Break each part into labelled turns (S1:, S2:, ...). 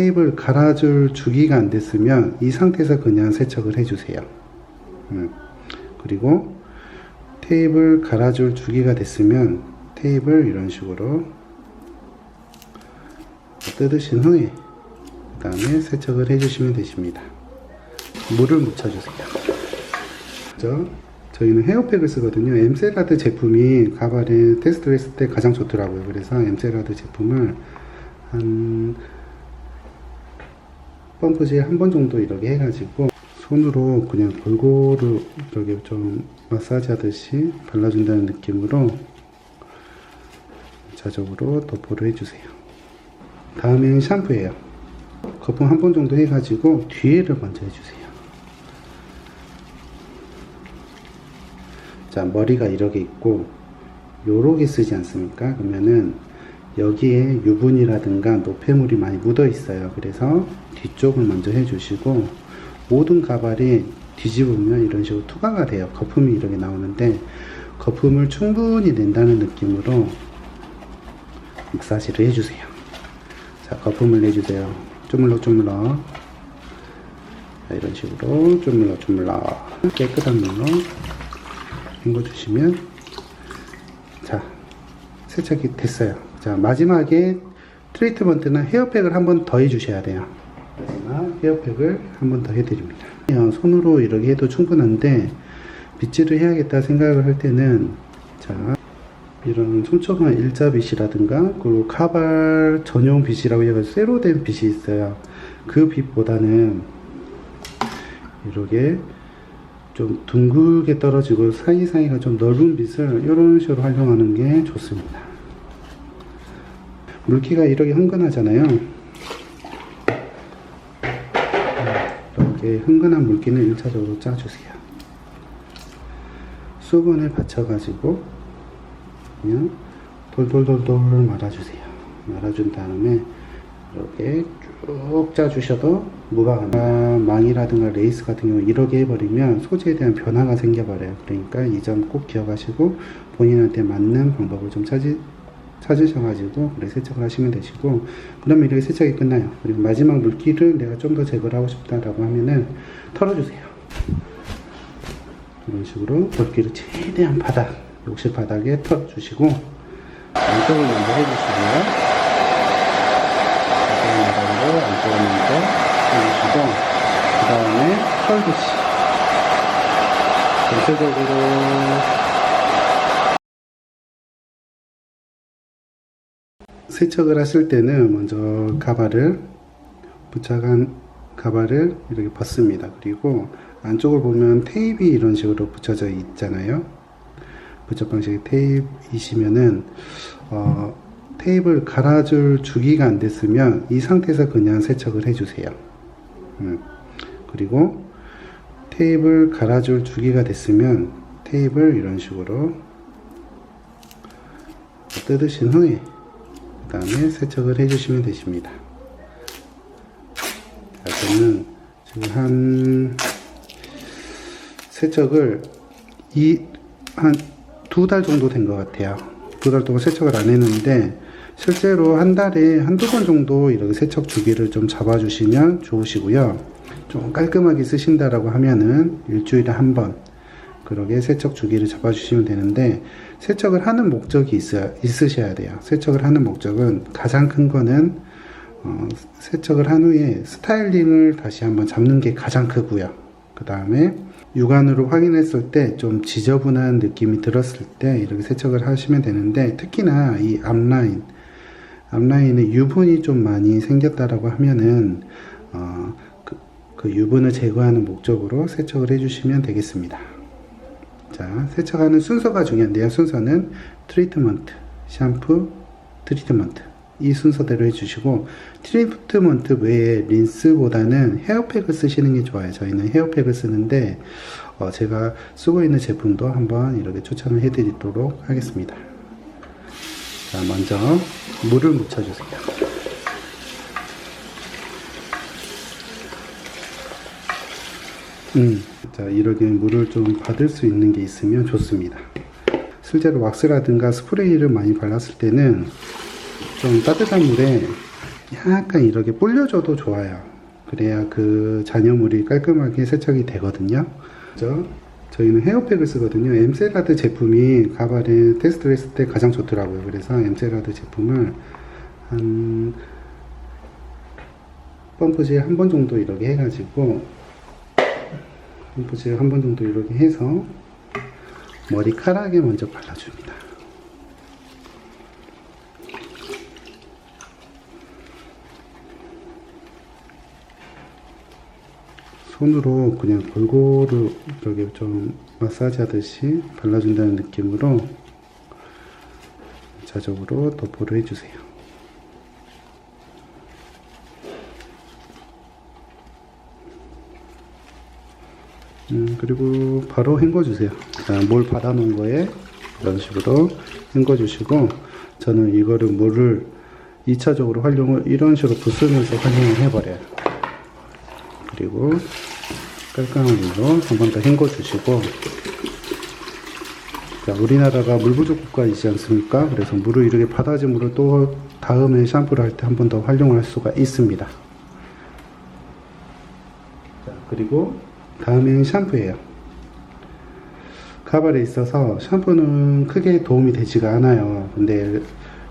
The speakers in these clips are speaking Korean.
S1: 테이블 갈아줄 주기가 안 됐으면 이 상태에서 그냥 세척을 해주세요. 그리고 테이블 갈아줄 주기가 됐으면 테이블 이런 식으로 뜯으신 후에 그 다음에 세척을 해주시면 되십니다. 물을 묻혀주세요. 저희는 헤어팩을 쓰거든요. 엠세라드 제품이 가발에 테스트를 했을 때 가장 좋더라고요. 그래서 엠세라드 제품을 한 펌프질 한 번 정도 이렇게 해가지고 손으로 그냥 골고루 이렇게 좀 마사지 하듯이 발라준다는 느낌으로 자적으로 도포를 해주세요. 다음에는 샴푸예요. 거품 한 번 정도 해가지고 뒤에를 먼저 해주세요. 자, 머리가 이렇게 있고 요렇게 쓰지 않습니까? 그러면은 여기에 유분이라든가 노폐물이 많이 묻어 있어요. 그래서 뒤쪽을 먼저 해주시고, 모든 가발이 뒤집으면 이런 식으로 투과가 돼요. 거품이 이렇게 나오는데 거품을 충분히 낸다는 느낌으로 마사지를 해주세요. 자, 거품을 내주세요. 쪼물럭쪼물럭. 자, 이런 식으로 쪼물럭쪼물럭 깨끗한 물로 헹궈주시면, 자, 세척이 됐어요. 자, 마지막에 트리트먼트나 헤어팩을 한 번 더 해주셔야 돼요. 마지막 헤어팩을 한 번 더 해드립니다. 손으로 이렇게 해도 충분한데 빗질을 해야겠다 생각을 할 때는, 자, 이런 촘촘한 일자 빗이라든가 그리고 가발 전용 빗이라고 해가지고 쇠로 된 빗이 있어요. 그 빗보다는 이렇게 좀 둥글게 떨어지고 사이사이가 좀 넓은 빗을 이런 식으로 활용하는 게 좋습니다. 물기가 이렇게 흥건하잖아요. 이렇게 흥건한 물기는 1차적으로 짜주세요. 수건에 받쳐가지고 그냥 돌돌돌돌 말아주세요. 말아준 다음에 이렇게 쭉 짜주셔도 무방합니다. 망이라든가 레이스 같은 경우 이렇게 해버리면 소재에 대한 변화가 생겨버려요. 그러니까 이 점 꼭 기억하시고 본인한테 맞는 방법을 좀 찾으셔가지고 그래 세척을 하시면 되시고, 그러면 이렇게 세척이 끝나요. 그리고 마지막 물기를 내가 좀 더 제거를 하고 싶다라고 하면은 털어주세요. 이런 식으로 물기를 최대한 욕실 바닥에 털어주시고, 안쪽을 먼저 해주시고요. 안쪽을 먼저 해주시고, 그 다음에 털듯이 전체적으로 세척을 하실 때는 먼저 부착한 가발을 이렇게 벗습니다. 그리고 안쪽을 보면 테이프 이런 식으로 붙여져 있잖아요. 부착 방식이 테이프이시면은 테이프를 갈아줄 주기가 안 됐으면 이 상태에서 그냥 세척을 해주세요. 그리고 테이프를 갈아줄 주기가 됐으면 테이프를 이런 식으로 뜯으신 후에 그 다음에 세척을 해주시면 되십니다. 자, 저는 지금 세척을 한 2달 정도 된 것 같아요. 2달 동안 세척을 안 했는데, 실제로 한 달에 한두 번 정도 이렇게 세척 주기를 좀 잡아주시면 좋으시고요. 좀 깔끔하게 쓰신다라고 하면은 일주일에 한 번 그렇게 세척 주기를 잡아주시면 되는데, 세척을 하는 목적이 있으셔야 돼요. 세척을 하는 목적은 가장 큰 거는 세척을 한 후에 스타일링을 다시 한번 잡는 게 가장 크고요. 그 다음에 육안으로 확인했을 때 좀 지저분한 느낌이 들었을 때 이렇게 세척을 하시면 되는데, 특히나 이 앞라인에 유분이 좀 많이 생겼다라고 하면은 그 유분을 제거하는 목적으로 세척을 해주시면 되겠습니다. 자, 세척하는 순서가 중요한데요. 순서는 트리트먼트, 샴푸, 트리트먼트, 이 순서대로 해주시고, 트리트먼트 외에 린스보다는 헤어팩을 쓰시는 게 좋아요. 저희는 헤어팩을 쓰는데 제가 쓰고 있는 제품도 한번 이렇게 추천을 해드리도록 하겠습니다. 자, 먼저 물을 묻혀주세요. 자, 이렇게 물을 좀 받을 수 있는 게 있으면 좋습니다. 실제로 왁스라든가 스프레이를 많이 발랐을 때는 좀 따뜻한 물에 약간 이렇게 불려줘도 좋아요. 그래야 그 잔여물이 깔끔하게 세척이 되거든요. 그죠? 저희는 헤어팩을 쓰거든요. 엠셀라드 제품이 가발에 테스트를 했을 때 가장 좋더라고요. 그래서 엠셀라드 제품을 한 펌프질 한 번 정도 이렇게 해가지고, 펌프질 한 번 정도 이렇게 해서 머리카락에 먼저 발라줍니다. 손으로 그냥 골고루 이렇게 좀 마사지 하듯이 발라준다는 느낌으로 자적으로 도포를 해주세요. 그리고 바로 헹궈주세요. 물 받아놓은 거에 이런 식으로 헹궈주시고, 저는 이거를 물을 2차적으로 활용을 이런 식으로 부으면서 활용을 해버려요. 그리고 깔끔한 물로 한 번 더 헹궈주시고, 자, 우리나라가 물 부족 국가이지 않습니까? 그래서 물을 이렇게 바다지 물을 또 다음에 샴푸를 할 때 한 번 더 활용할 수가 있습니다. 자, 그리고 다음엔 샴푸예요. 가발에 있어서 샴푸는 크게 도움이 되지가 않아요. 근데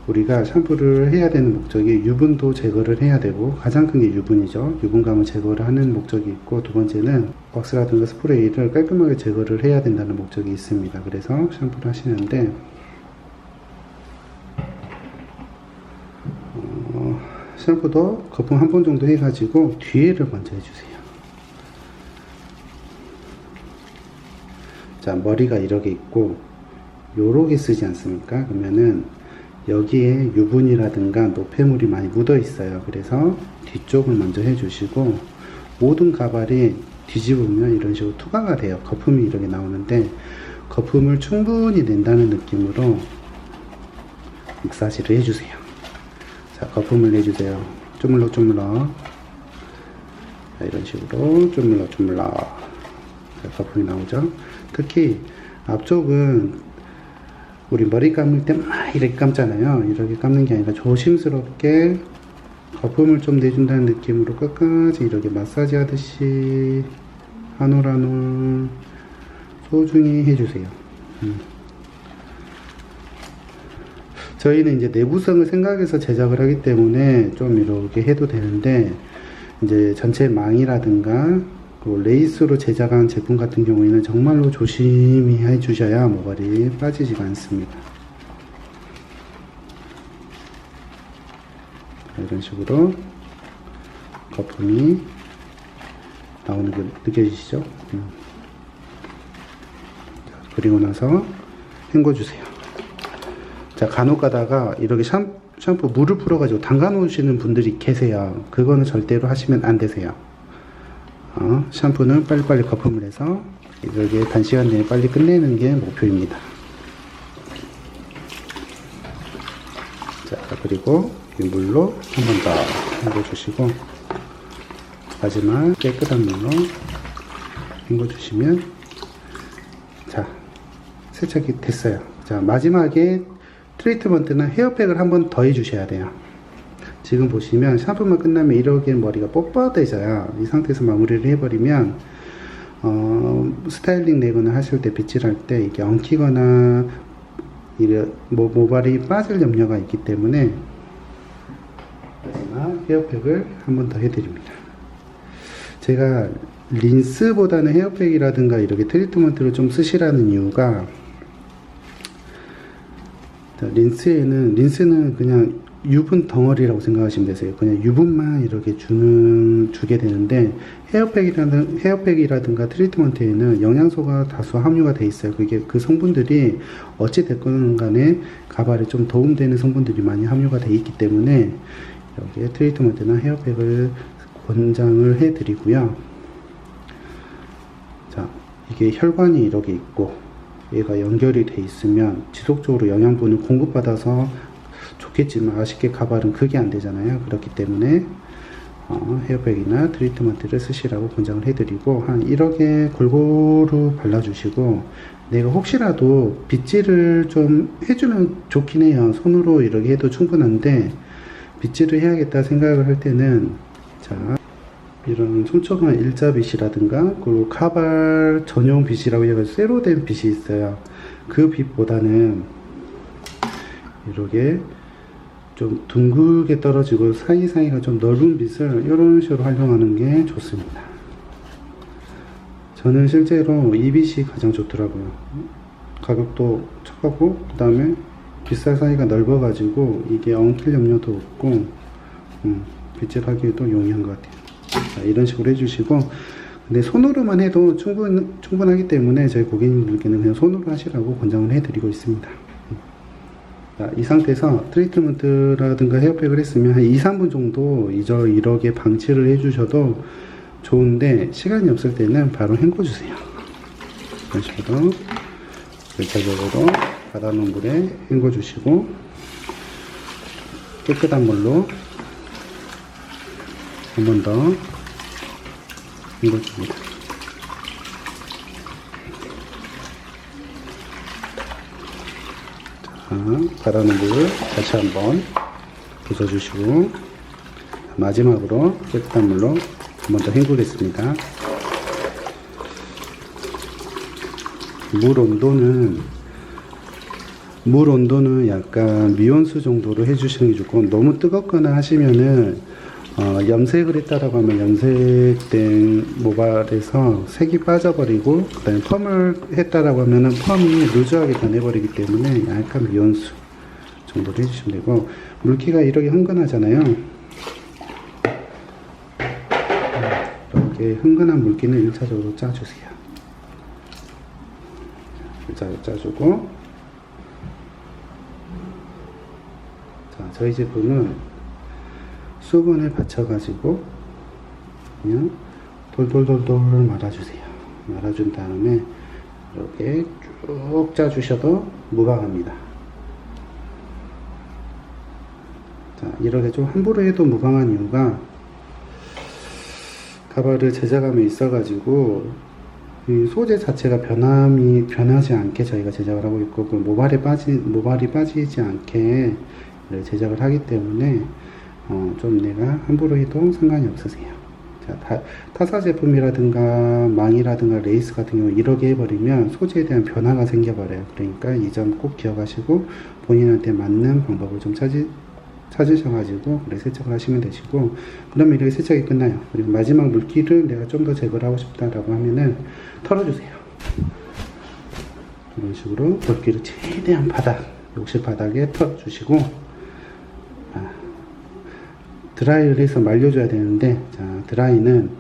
S1: 우리가 샴푸를 해야 되는 목적이 유분도 제거를 해야 되고, 가장 큰 게 유분이죠. 유분감을 제거를 하는 목적이 있고, 두 번째는 왁스라든가 스프레이를 깔끔하게 제거를 해야 된다는 목적이 있습니다. 그래서 샴푸를 하시는데, 샴푸도 거품 한 번 정도 해가지고 뒤에를 먼저 해주세요. 자, 머리가 이렇게 있고 요렇게 쓰지 않습니까? 그러면은 여기에 유분이라든가 노폐물이 많이 묻어 있어요. 그래서 뒤쪽을 먼저 해주시고, 모든 가발이 뒤집으면 이런 식으로 투과가 돼요. 거품이 이렇게 나오는데, 거품을 충분히 낸다는 느낌으로 마사지를 해주세요. 자, 거품을 내주세요. 쪼물럭쪼물럭. 자, 이런 식으로 쪼물럭쪼물럭. 자, 거품이 나오죠. 특히 앞쪽은 우리 머리 감을 때 막 이렇게 감잖아요. 이렇게 감는 게 아니라 조심스럽게 거품을 좀 내준다는 느낌으로 끝까지 이렇게 마사지 하듯이 한 올 한 올 소중히 해주세요. 저희는 이제 내구성을 생각해서 제작을 하기 때문에 좀 이렇게 해도 되는데, 이제 전체 망이라든가 레이스로 제작한 제품 같은 경우에는 정말로 조심히 해주셔야 모발이 빠지지가 않습니다. 이런 식으로 거품이 나오는 게 느껴지시죠? 그리고 나서 헹궈주세요. 자, 간혹 가다가 이렇게 샴푸 물을 풀어가지고 담가 놓으시는 분들이 계세요. 그거는 절대로 하시면 안 되세요. 샴푸는 빨리빨리 거품을 해서 이렇게 단시간 내에 빨리 끝내는 게 목표입니다. 자, 그리고 이 물로 한 번 더 헹궈주시고, 마지막 깨끗한 물로 헹궈주시면, 자, 세척이 됐어요. 자, 마지막에 트리트먼트나 헤어팩을 한 번 더 해주셔야 돼요. 지금 보시면 샴푸만 끝나면 이렇게 머리가 뻣뻣해져요. 이 상태에서 마무리를 해버리면 스타일링 내거나 하실 때 빗질할 때 이게 엉키거나 모발이 빠질 염려가 있기 때문에 마지막 헤어팩을 한 번 더 해드립니다. 제가 린스보다는 헤어팩이라든가 이렇게 트리트먼트를 좀 쓰시라는 이유가, 린스는 그냥 유분 덩어리라고 생각하시면 되세요. 그냥 유분만 이렇게 주게 되는데, 헤어팩이라든가 트리트먼트에는 영양소가 다수 함유가 되어 있어요. 그게 그 성분들이 어찌 됐건 간에 가발에 좀 도움되는 성분들이 많이 함유가 되어 있기 때문에 여기에 트리트먼트나 헤어팩을 권장을 해 드리고요. 자, 이게 혈관이 이렇게 있고 얘가 연결이 돼 있으면 지속적으로 영양분을 공급받아서 좋겠지만, 아쉽게 가발은 그게 안 되잖아요. 그렇기 때문에 헤어팩이나 트리트먼트를 쓰시라고 권장을 해드리고, 한 1억에 골고루 발라주시고, 내가 혹시라도 빗질을 좀 해주면 좋긴 해요. 손으로 이렇게 해도 충분한데, 빗질을 해야겠다 생각을 할 때는, 자, 이런 촘촘한 일자빗이라든가, 그리고 카발 전용 빗이라고 해가지고 쇠로 된 빗이 있어요. 그 빗보다는 이렇게 좀 둥글게 떨어지고 사이사이가 좀 넓은 빗을 이런 식으로 활용하는 게 좋습니다. 저는 실제로 이 빗이 가장 좋더라고요. 가격도 착하고, 그 다음에 빗살 사이가 넓어 가지고 이게 엉킬 염려도 없고 빗질하기에도 용이한 것 같아요. 자, 이런 식으로 해주시고, 근데 손으로만 해도 충분하기 때문에 저희 고객님들께는 그냥 손으로 하시라고 권장을 해드리고 있습니다. 자, 이 상태에서 트리트먼트라든가 헤어팩을 했으면 한 2~3분 정도 이렇게 방치를 해주셔도 좋은데, 시간이 없을 때는 바로 헹궈주세요. 이런 식으로 열차적으로 바다놓은 물에 헹궈주시고, 깨끗한 물로 한 번 더 헹궈줍니다. 자, 바다놓은 물을 다시 한번 부숴주시고, 마지막으로 깨끗한 물로 한 번 더 헹구겠습니다. 물 온도는 약간 미온수 정도로 해주시는 게 좋고, 너무 뜨겁거나 하시면은 염색을 했다라고 하면 염색된 모발에서 색이 빠져버리고, 그 다음에 펌을 했다라고 하면은 펌이 루즈하게 변해버리기 때문에 약간 미온수 정도로 해주시면 되고, 물기가 이렇게 흥건하잖아요. 이렇게 흥건한 물기는 1차적으로 짜주세요. 1차적으로 짜주고, 자, 저희 제품은 수분을 받쳐가지고 그냥 돌돌돌돌 말아주세요. 말아준 다음에 이렇게 쭉 짜주셔도 무방합니다. 자, 이렇게 좀 함부로 해도 무방한 이유가, 가발을 제작함에 있어가지고 이 소재 자체가 변하지 않게 저희가 제작을 하고 있고, 그 모발이 빠지지 않게 제작을 하기 때문에 좀 내가 함부로 해도 상관이 없으세요. 자, 타사 제품이라든가 망이라든가 레이스 같은 경우 이렇게 해버리면 소재에 대한 변화가 생겨버려요. 그러니까 이 점 꼭 기억하시고 본인한테 맞는 방법을 좀 찾으셔가지고 세척을 하시면 되시고, 그러면 이렇게 세척이 끝나요. 그리고 마지막 물기를 내가 좀 더 제거를 하고 싶다라고 하면은 털어주세요. 이런 식으로 물기를 최대한 욕실 바닥에 털어주시고, 드라이를 해서 말려줘야 되는데, 자, 드라이는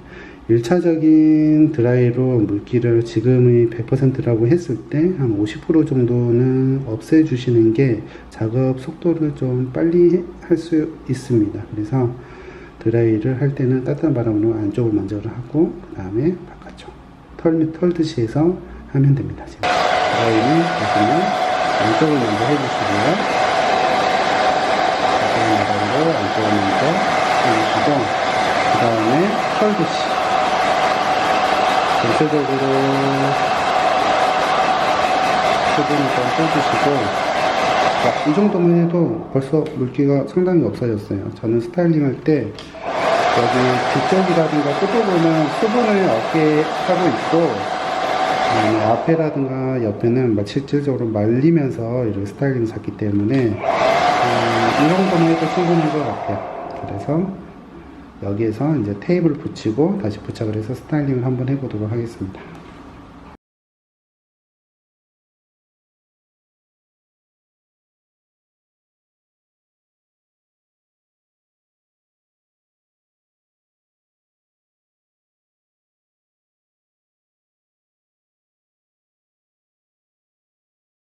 S1: 1차적인 드라이로 물기를 지금의 100%라고 했을 때 한 50% 정도는 없애주시는 게 작업 속도를 좀 빨리 할 수 있습니다. 그래서 드라이를 할 때는 따뜻한 바람으로 안쪽을 먼저 하고, 그 다음에 바깥쪽 털듯이 해서 하면 됩니다. 드라이는 보시면 안쪽을 먼저 해주시고요. 따뜻한 바람으로 안쪽을 먼저 해주시고, 그 다음에 털듯이 전체적으로 수분을 좀 빼주시고, 이 정도만 해도 벌써 물기가 상당히 없어졌어요. 저는 스타일링 할 때 여기 뒤쪽이라든가 끝부분은 수분을 없게 하고 있고, 앞에라든가 옆에는 실질적으로 말리면서 이렇게 스타일링을 잡기 때문에 이 정도만 해도 충분한 것 같아요. 그래서 여기에서 이제 테이프를 붙이고 다시 부착을 해서 스타일링을 한번 해보도록 하겠습니다.